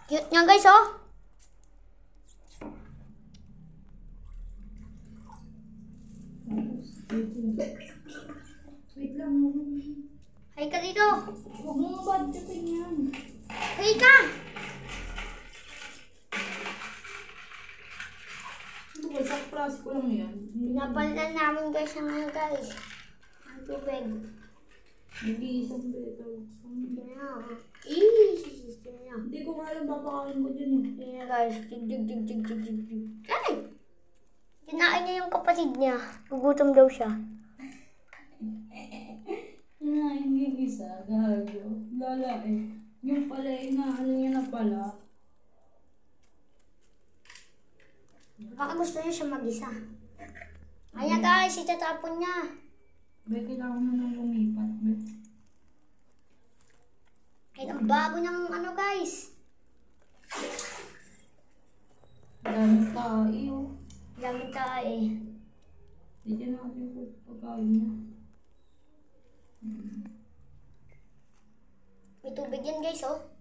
Cute niya guys, oh. Wait lang. Hay ka dito. Huwag mo mabadyatin yan. Hay ka. Ano ba? Sa klase ko lang yan. Pinapalitan namin guys ang ano guys. Ang tubig. Nag-iisang beto. Hindi ko nga alam papakain ko dyan eh. Yan guys. Dig. Ay! Kinain niya yung kapatid niya. Gugutom daw siya. Kinain yung isa. Gago. Lala eh. Yung pala eh na ano niya na pala. Baka gusto niya siya mag-isa. Ayan guys, itatapon niya. Be, kailangan mo nang lumipat, be. Ay, ang bago ng ano guys. Daming tayo. Daming tae. Bigyan natin yung pagkain niya. May tubig yan guys, oh.